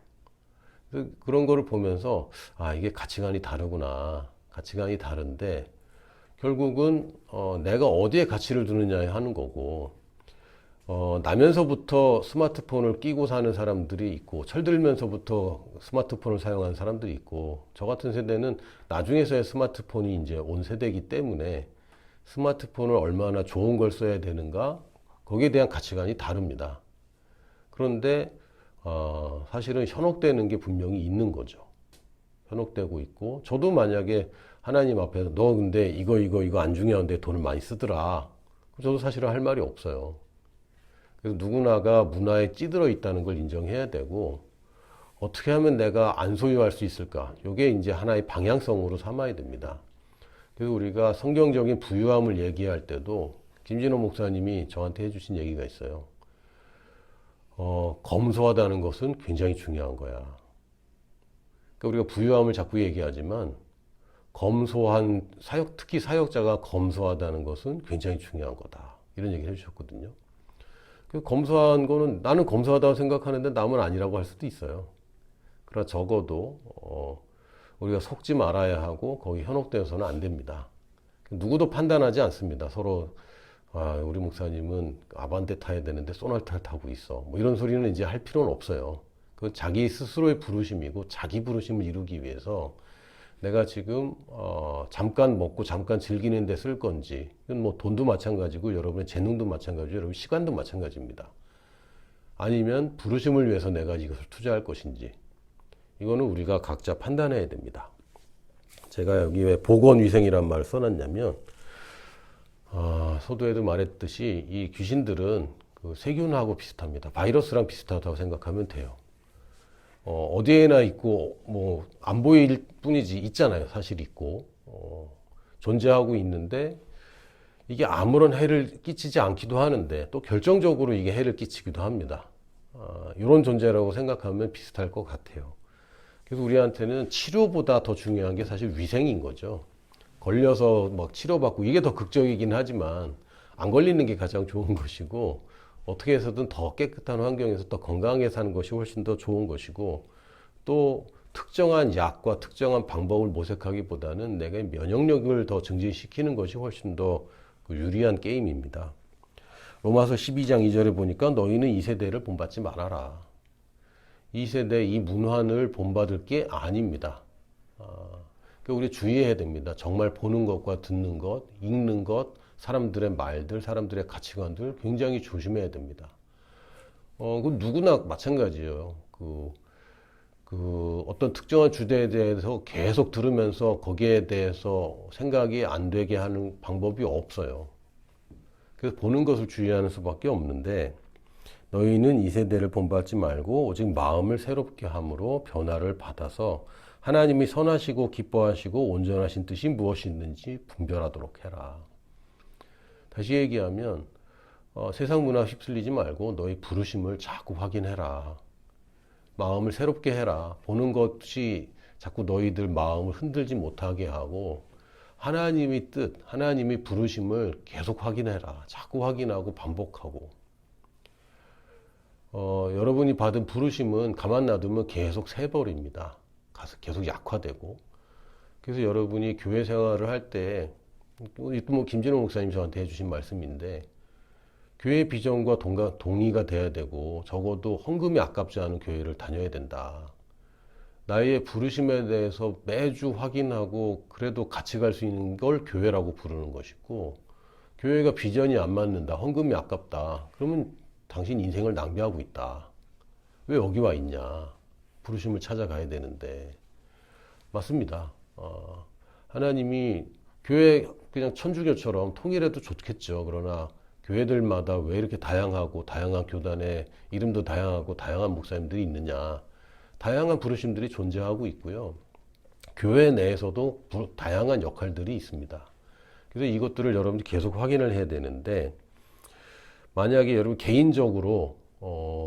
그런 거를 보면서 이게 가치관이 다르구나. 가치관이 다른데 결국은 내가 어디에 가치를 두느냐에 하는 거고 나면서부터 스마트폰을 끼고 사는 사람들이 있고 철들면서부터 스마트폰을 사용하는 사람들이 있고 저 같은 세대는 나중에서야 스마트폰이 이제 온 세대이기 때문에 스마트폰을 얼마나 좋은 걸 써야 되는가 거기에 대한 가치관이 다릅니다. 그런데 사실은 현혹되는 게 분명히 있는 거죠. 현혹되고 있고 저도 만약에 하나님 앞에서 너 근데 이거 안 중요한데 돈을 많이 쓰더라. 저도 사실은 할 말이 없어요. 그래서 누구나가 문화에 찌들어 있다는 걸 인정해야 되고 어떻게 하면 내가 안 소유할 수 있을까? 이게 이제 하나의 방향성으로 삼아야 됩니다. 그래서 우리가 성경적인 부유함을 얘기할 때도 김진호 목사님이 저한테 해주신 얘기가 있어요. 검소하다는 것은 굉장히 중요한 거야. 그러니까 우리가 부유함을 자꾸 얘기하지만 검소한 사역, 특히 사역자가 검소하다는 것은 굉장히 중요한 거다. 이런 얘기를 해주셨거든요. 그 검소한 거는 나는 검소하다고 생각하는데 남은 아니라고 할 수도 있어요. 그러나 적어도 우리가 속지 말아야 하고 거기 현혹되어서는 안 됩니다. 누구도 판단하지 않습니다. 서로 우리 목사님은 아반떼 타야 되는데 소나타를 타고 있어. 뭐 이런 소리는 이제 할 필요는 없어요. 그건 자기 스스로의 부르심이고 자기 부르심을 이루기 위해서 내가 지금 잠깐 먹고 잠깐 즐기는 데 쓸 건지, 이건 뭐 돈도 마찬가지고 여러분의 재능도 마찬가지고 여러분 시간도 마찬가지입니다. 아니면 부르심을 위해서 내가 이것을 투자할 것인지, 이거는 우리가 각자 판단해야 됩니다. 제가 여기 왜 보건위생이란 말을 써놨냐면 서두에도 말했듯이 이 귀신들은 그 세균하고 비슷합니다. 바이러스랑 비슷하다고 생각하면 돼요. 어디에나 있고 뭐 안 보일 뿐이지 있잖아요. 사실 있고 존재하고 있는데 이게 아무런 해를 끼치지 않기도 하는데 또 결정적으로 이게 해를 끼치기도 합니다. 이런 존재라고 생각하면 비슷할 것 같아요. 그래서 우리한테는 치료보다 더 중요한 게 사실 위생인 거죠. 걸려서 막 치료받고 이게 더 극적이긴 하지만 안 걸리는 게 가장 좋은 것이고, 어떻게 해서든 더 깨끗한 환경에서 더 건강하게 사는 것이 훨씬 더 좋은 것이고, 또 특정한 약과 특정한 방법을 모색하기보다는 내가 면역력을 더 증진시키는 것이 훨씬 더 유리한 게임입니다. 로마서 12장 2절에 보니까 너희는 이 세대를 본받지 말아라. 이 세대 이 문화를 본받을 게 아닙니다. 그러니까 우리 주의해야 됩니다. 정말 보는 것과 듣는 것, 읽는 것, 사람들의 말들, 사람들의 가치관들 굉장히 조심해야 됩니다. 그 누구나 마찬가지예요. 어떤 특정한 주제에 대해서 계속 들으면서 거기에 대해서 생각이 안 되게 하는 방법이 없어요. 그래서 보는 것을 주의하는 수밖에 없는데, 너희는 이 세대를 본받지 말고 오직 마음을 새롭게 함으로 변화를 받아서 하나님이 선하시고 기뻐하시고 온전하신 뜻이 무엇이 있는지 분별하도록 해라. 다시 얘기하면 세상 문화 휩쓸리지 말고 너희 부르심을 자꾸 확인해라. 마음을 새롭게 해라. 보는 것이 자꾸 너희들 마음을 흔들지 못하게 하고 하나님의 뜻, 하나님의 부르심을 계속 확인해라. 자꾸 확인하고 반복하고. 여러분이 받은 부르심은 가만 놔두면 계속 새버립니다. 계속 약화되고. 그래서 여러분이 교회 생활을 할 때, 뭐 김진호 목사님 저한테 해주신 말씀인데, 교회 비전과 동의가 돼야 되고 적어도 헌금이 아깝지 않은 교회를 다녀야 된다. 나의 부르심에 대해서 매주 확인하고 그래도 같이 갈 수 있는 걸 교회라고 부르는 것이고, 교회가 비전이 안 맞는다, 헌금이 아깝다, 그러면 당신 인생을 낭비하고 있다. 왜 여기 와 있냐? 부르심을 찾아가야 되는데. 맞습니다. 하나님이 교회 그냥 천주교처럼 통일해도 좋겠죠. 그러나 교회들마다 왜 이렇게 다양하고 다양한 교단에 이름도 다양하고 다양한 목사님들이 있느냐. 다양한 부르심들이 존재하고 있고요. 교회 내에서도 다양한 역할들이 있습니다. 그래서 이것들을 여러분들이 계속 확인을 해야 되는데, 만약에 여러분 개인적으로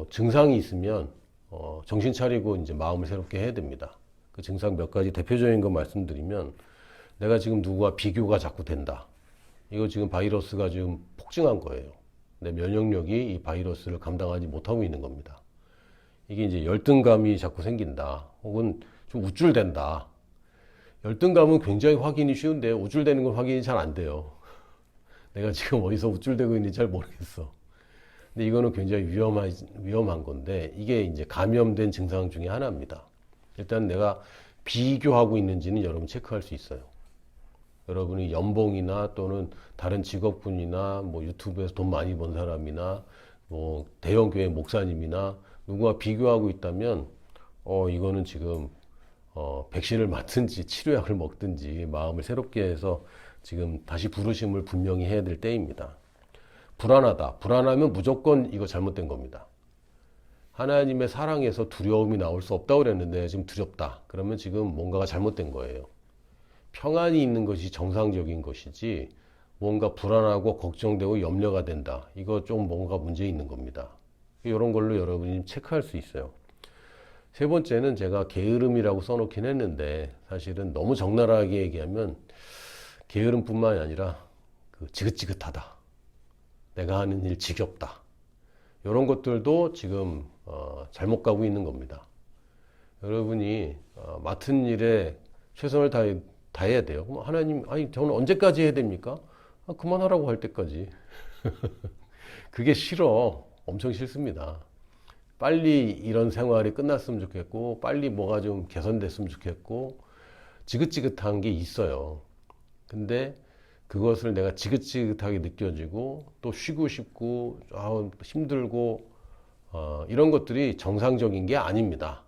증상이 있으면 정신 차리고 이제 마음을 새롭게 해야 됩니다. 그 증상 몇 가지 대표적인 거 말씀드리면, 내가 지금 누구와 비교가 자꾸 된다. 이거 지금 바이러스가 지금 폭증한 거예요. 내 면역력이 이 바이러스를 감당하지 못하고 있는 겁니다. 이게 이제 열등감이 자꾸 생긴다. 혹은 좀 우쭐댄다. 열등감은 굉장히 확인이 쉬운데 우쭐대는 건 확인이 잘 안 돼요. 내가 지금 어디서 우쭐대고 있는지 잘 모르겠어. 근데 이거는 굉장히 위험한 건데, 이게 이제 감염된 증상 중에 하나입니다. 일단 내가 비교하고 있는지는 여러분 체크할 수 있어요. 여러분이 연봉이나 또는 다른 직업군이나 뭐 유튜브에서 돈 많이 번 사람이나 뭐 대형 교회 목사님이나 누구와 비교하고 있다면 이거는 지금 백신을 맞든지 치료약을 먹든지 마음을 새롭게 해서 지금 다시 부르심을 분명히 해야 될 때입니다. 불안하다. 불안하면 무조건 이거 잘못된 겁니다. 하나님의 사랑에서 두려움이 나올 수 없다고 그랬는데 지금 두렵다. 그러면 지금 뭔가가 잘못된 거예요. 평안이 있는 것이 정상적인 것이지 뭔가 불안하고 걱정되고 염려가 된다. 이거 좀 뭔가 문제 있는 겁니다. 이런 걸로 여러분이 체크할 수 있어요. 세 번째는 제가 게으름이라고 써놓긴 했는데 사실은 너무 적나라하게 얘기하면 게으름뿐만이 아니라 지긋지긋하다. 내가 하는 일 지겹다. 이런 것들도 지금 잘못 가고 있는 겁니다. 여러분이 맡은 일에 최선을 다해야 돼요. 그럼 하나님, 아니 저는 언제까지 해야 됩니까? 그만하라고 할 때까지. 그게 싫어. 엄청 싫습니다. 빨리 이런 생활이 끝났으면 좋겠고, 빨리 뭐가 좀 개선됐으면 좋겠고, 지긋지긋한 게 있어요. 근데 그것을 내가 지긋지긋하게 느껴지고, 또 쉬고 싶고, 힘들고, 이런 것들이 정상적인 게 아닙니다.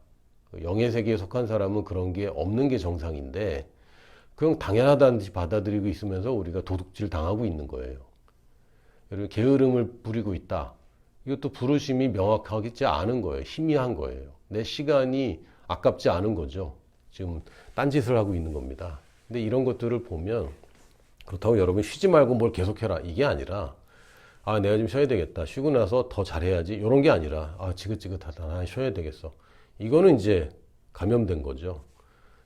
영의 세계에 속한 사람은 그런 게 없는 게 정상인데, 그냥 당연하다는 듯이 받아들이고 있으면서 우리가 도둑질 당하고 있는 거예요. 여러분, 게으름을 부리고 있다. 이것도 부르심이 명확하지 않은 거예요. 희미한 거예요. 내 시간이 아깝지 않은 거죠. 지금 딴짓을 하고 있는 겁니다. 근데 이런 것들을 보면 그렇다고 여러분 쉬지 말고 뭘 계속해라. 이게 아니라 내가 좀 쉬어야 되겠다. 쉬고 나서 더 잘해야지. 이런 게 아니라 지긋지긋하다. 나 쉬어야 되겠어. 이거는 이제 감염된 거죠.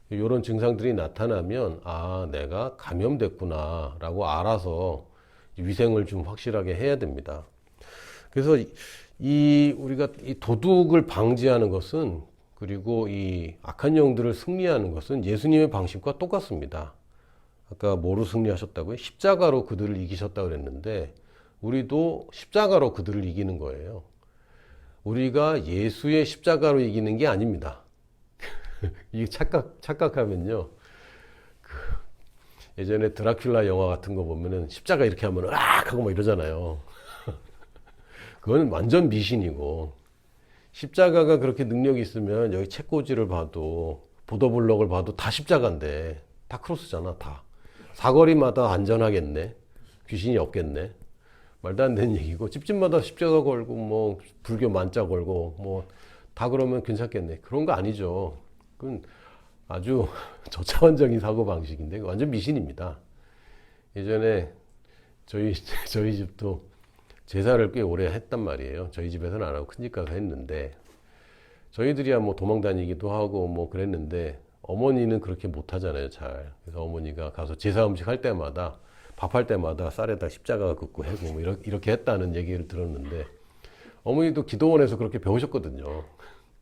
이런 증상들이 나타나면 내가 감염됐구나 라고 알아서 위생을 좀 확실하게 해야 됩니다. 그래서 우리가 이 도둑을 방지하는 것은, 그리고 이 악한 영들을 승리하는 것은 예수님의 방식과 똑같습니다. 아까 뭐로 승리하셨다고요? 십자가로 그들을 이기셨다고 그랬는데, 우리도 십자가로 그들을 이기는 거예요. 우리가 예수의 십자가로 이기는 게 아닙니다. 이게 착각하면요. 예전에 드라큘라 영화 같은 거 보면은 십자가 이렇게 하면 으악 하고 막 이러잖아요. 그건 완전 미신이고, 십자가가 그렇게 능력이 있으면 여기 책꽂이를 봐도, 보도블록을 봐도 다 십자가인데, 다 크로스잖아, 다. 사거리마다 안전하겠네. 귀신이 없겠네. 말도 안 되는 얘기고, 집집마다 십자가 걸고, 뭐, 불교 만자 걸고, 뭐, 다 그러면 괜찮겠네. 그런 거 아니죠. 그건 아주 저차원적인 사고방식인데, 완전 미신입니다. 예전에 저희 집도 제사를 꽤 오래 했단 말이에요. 저희 집에서는 안 하고 큰 집 가서 했는데, 저희들이야 뭐 도망 다니기도 하고 뭐 그랬는데, 어머니는 그렇게 못 하잖아요, 잘. 그래서 어머니가 가서 제사 음식 할 때마다, 밥할 때마다 쌀에다 십자가 긋고 해고 뭐 이렇게 했다는 얘기를 들었는데, 어머니도 기도원에서 그렇게 배우셨거든요.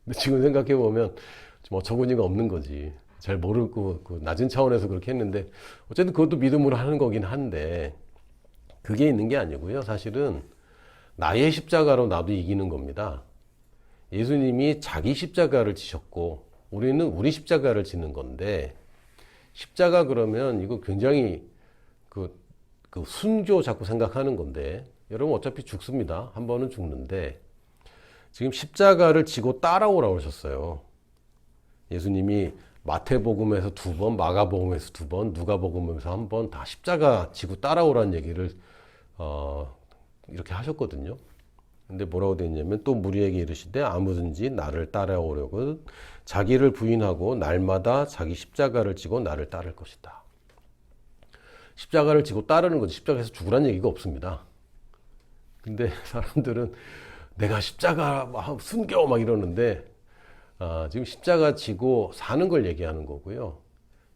근데 지금 생각해 보면 좀 어처구니가 없는 거지. 잘 모르고 그 낮은 차원에서 그렇게 했는데, 어쨌든 그것도 믿음으로 하는 거긴 한데, 그게 있는 게 아니고요. 사실은 나의 십자가로 나도 이기는 겁니다. 예수님이 자기 십자가를 지셨고 우리는 우리 십자가를 지는 건데, 십자가 그러면 이거 굉장히 그 순교 자꾸 생각하는 건데, 여러분 어차피 죽습니다. 한 번은 죽는데 지금 십자가를 지고 따라오라고 하셨어요. 예수님이 마태복음에서 2번, 마가복음에서 2번, 누가복음에서 1번 다 십자가 지고 따라오라는 얘기를 이렇게 하셨거든요. 근데 뭐라고 되어 있냐면, 또 무리에게 이르시되 아무든지 나를 따라오려고 자기를 부인하고 날마다 자기 십자가를 지고 나를 따를 것이다. 십자가를 지고 따르는 거지, 십자가에서 죽으라는 얘기가 없습니다. 근데 사람들은 내가 십자가 순교 막 이러는데, 지금 십자가 지고 사는 걸 얘기하는 거고요.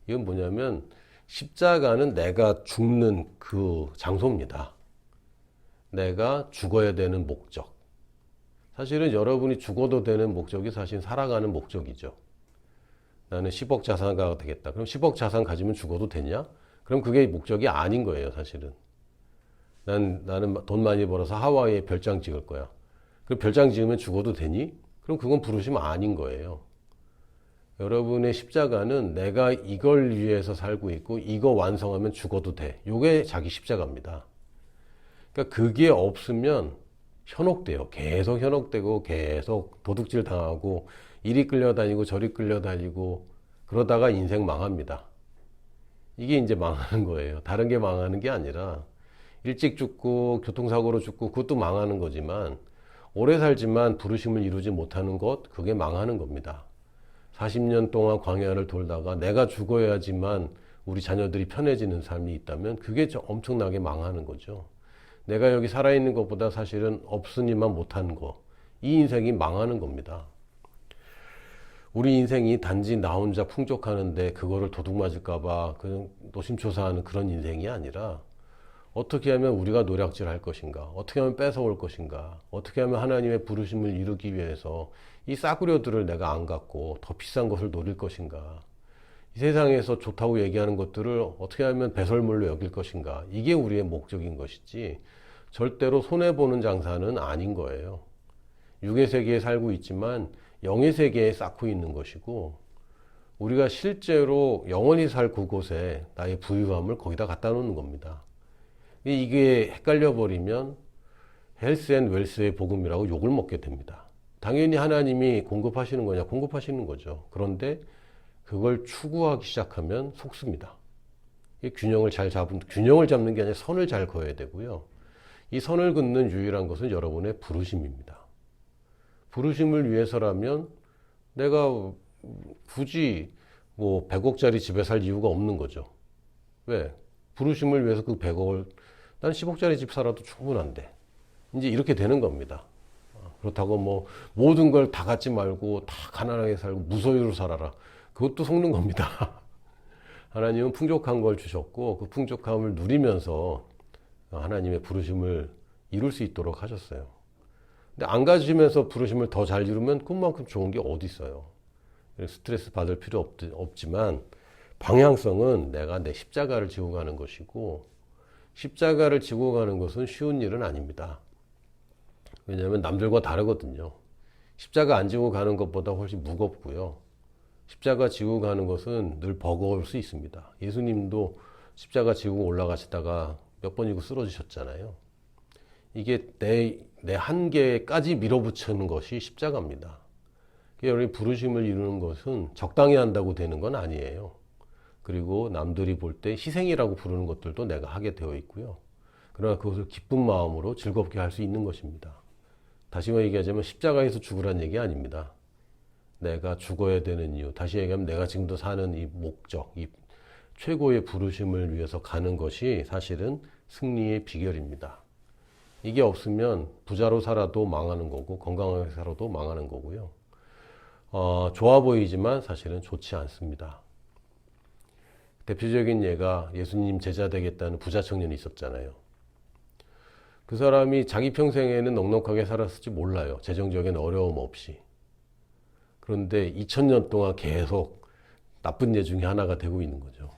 이건 뭐냐면, 십자가는 내가 죽는 그 장소입니다. 내가 죽어야 되는 목적. 사실은 여러분이 죽어도 되는 목적이 사실 살아가는 목적이죠. 나는 10억 자산가가 되겠다. 그럼 10억 자산 가지면 죽어도 되냐? 그럼 그게 목적이 아닌 거예요, 사실은. 나는 돈 많이 벌어서 하와이에 별장 찍을 거야. 그럼 별장 지으면 죽어도 되니? 그럼 그건 부르심 아닌 거예요. 여러분의 십자가는 내가 이걸 위해서 살고 있고 이거 완성하면 죽어도 돼. 이게 자기 십자가입니다. 그러니까 그게 없으면 현혹돼요. 계속 현혹되고 계속 도둑질 당하고 이리 끌려다니고 저리 끌려다니고 그러다가 인생 망합니다. 이게 이제 망하는 거예요. 다른 게 망하는 게 아니라, 일찍 죽고 교통사고로 죽고 그것도 망하는 거지만, 오래 살지만 부르심을 이루지 못하는 것, 그게 망하는 겁니다. 40년 동안 광야를 돌다가 내가 죽어야지만 우리 자녀들이 편해지는 삶이 있다면 그게 엄청나게 망하는 거죠. 내가 여기 살아있는 것보다 사실은 없으니만 못하는 거, 이 인생이 망하는 겁니다. 우리 인생이 단지 나 혼자 풍족하는데 그거를 도둑 맞을까봐 그냥 노심초사하는 그런 인생이 아니라 어떻게 하면 우리가 노략질 할 것인가, 어떻게 하면 뺏어올 것인가, 어떻게 하면 하나님의 부르심을 이루기 위해서 이 싸구려들을 내가 안 갖고 더 비싼 것을 노릴 것인가, 이 세상에서 좋다고 얘기하는 것들을 어떻게 하면 배설물로 여길 것인가, 이게 우리의 목적인 것이지 절대로 손해보는 장사는 아닌 거예요. 육의 세계에 살고 있지만 영의 세계에 쌓고 있는 것이고, 우리가 실제로 영원히 살 그곳에 나의 부유함을 거기다 갖다 놓는 겁니다. 이게 헷갈려 버리면 헬스 앤 웰스의 복음이라고 욕을 먹게 됩니다. 당연히 하나님이 공급하시는 거냐? 공급하시는 거죠. 그런데 그걸 추구하기 시작하면 속습니다. 이 균형을 잡는 게 아니라 선을 잘 그어야 되고요. 이 선을 긋는 유일한 것은 여러분의 부르심입니다. 부르심을 위해서라면 내가 굳이 뭐 100억짜리 집에 살 이유가 없는 거죠. 왜? 부르심을 위해서 그 100억을 난 10억짜리 집 살아도 충분한데. 이제 이렇게 되는 겁니다. 그렇다고 뭐 모든 걸 다 갖지 말고 다 가난하게 살고 무소유로 살아라. 그것도 속는 겁니다. 하나님은 풍족한 걸 주셨고 그 풍족함을 누리면서 하나님의 부르심을 이룰 수 있도록 하셨어요. 근데 안 가지면서 부르심을 더 잘 이루면 그만큼 좋은 게 어디 있어요. 스트레스 받을 필요 없지만 방향성은 내가 내 십자가를 지고 가는 것이고, 십자가를 지고 가는 것은 쉬운 일은 아닙니다. 왜냐하면 남들과 다르거든요. 십자가 안 지고 가는 것보다 훨씬 무겁고요. 십자가 지고 가는 것은 늘 버거울 수 있습니다. 예수님도 십자가 지고 올라가시다가 몇 번이고 쓰러지셨잖아요. 이게 내 한계까지 밀어붙이는 것이 십자가입니다. 여러분이 부르심을 이루는 것은 적당히 한다고 되는 건 아니에요. 그리고 남들이 볼 때 희생이라고 부르는 것들도 내가 하게 되어 있고요. 그러나 그것을 기쁜 마음으로 즐겁게 할 수 있는 것입니다. 다시 얘기하자면 십자가에서 죽으란 얘기 아닙니다. 내가 죽어야 되는 이유, 다시 얘기하면 내가 지금도 사는 이 목적, 이 최고의 부르심을 위해서 가는 것이 사실은 승리의 비결입니다. 이게 없으면 부자로 살아도 망하는 거고 건강하게 살아도 망하는 거고요. 좋아 보이지만 사실은 좋지 않습니다. 대표적인 예가 예수님 제자 되겠다는 부자 청년이 있었잖아요. 그 사람이 자기 평생에는 넉넉하게 살았을지 몰라요. 재정적인 어려움 없이. 그런데 2000년 동안 계속 나쁜 예 중에 하나가 되고 있는 거죠.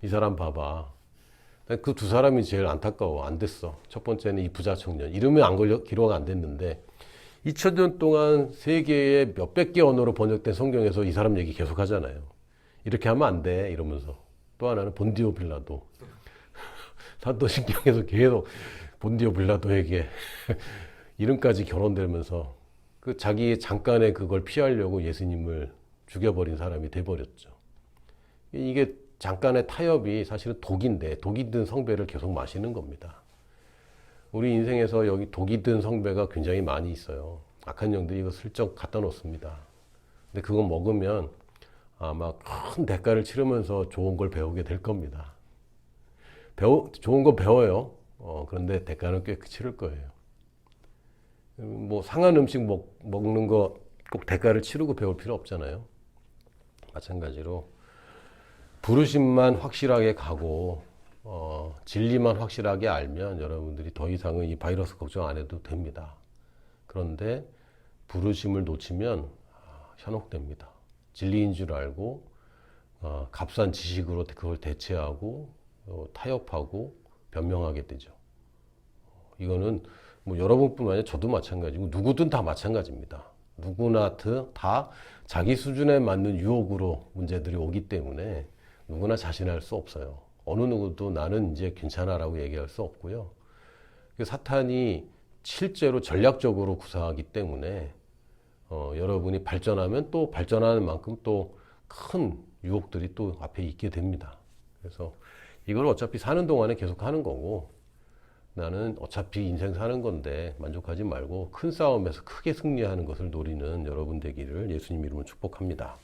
이 사람 봐봐. 그 두 사람이 제일 안타까워. 안 됐어. 첫 번째는 이 부자 청년. 이름이 기록이 안 됐는데 2000년 동안 세계의 몇백 개 언어로 번역된 성경에서 이 사람 얘기 계속 하잖아요. 이렇게 하면 안 돼. 이러면서. 또 하나는 본디오 빌라도. 사도신경에서 계속 본디오 빌라도에게 이름까지 결혼되면서 그 자기의 잠깐의 그걸 피하려고 예수님을 죽여버린 사람이 돼버렸죠. 이게 잠깐의 타협이 사실은 독인데 독이 든 성배를 계속 마시는 겁니다. 우리 인생에서 여기 독이 든 성배가 굉장히 많이 있어요. 악한 영들이 이거 슬쩍 갖다 놓습니다. 근데 그거 먹으면 아마 큰 대가를 치르면서 좋은 걸 배우게 될 겁니다. 좋은 거 배워요. 그런데 대가는 꽤 치를 거예요. 뭐 상한 음식 먹는 거 꼭 대가를 치르고 배울 필요 없잖아요. 마찬가지로 부르심만 확실하게 가고 진리만 확실하게 알면 여러분들이 더 이상은 이 바이러스 걱정 안 해도 됩니다. 그런데 부르심을 놓치면 현혹됩니다. 진리인 줄 알고 값싼 지식으로 그걸 대체하고 타협하고 변명하게 되죠. 이거는 뭐 여러분뿐만 아니라 저도 마찬가지고 누구든 다 마찬가지입니다. 누구나 다 자기 수준에 맞는 유혹으로 문제들이 오기 때문에 누구나 자신할 수 없어요. 어느 누구도 나는 이제 괜찮아라고 얘기할 수 없고요. 사탄이 실제로 전략적으로 구사하기 때문에 여러분이 발전하면 또 발전하는 만큼 또 큰 유혹들이 또 앞에 있게 됩니다. 그래서 이걸 어차피 사는 동안에 계속 하는 거고, 나는 어차피 인생 사는 건데 만족하지 말고 큰 싸움에서 크게 승리하는 것을 노리는 여러분 되기를 예수님 이름으로 축복합니다.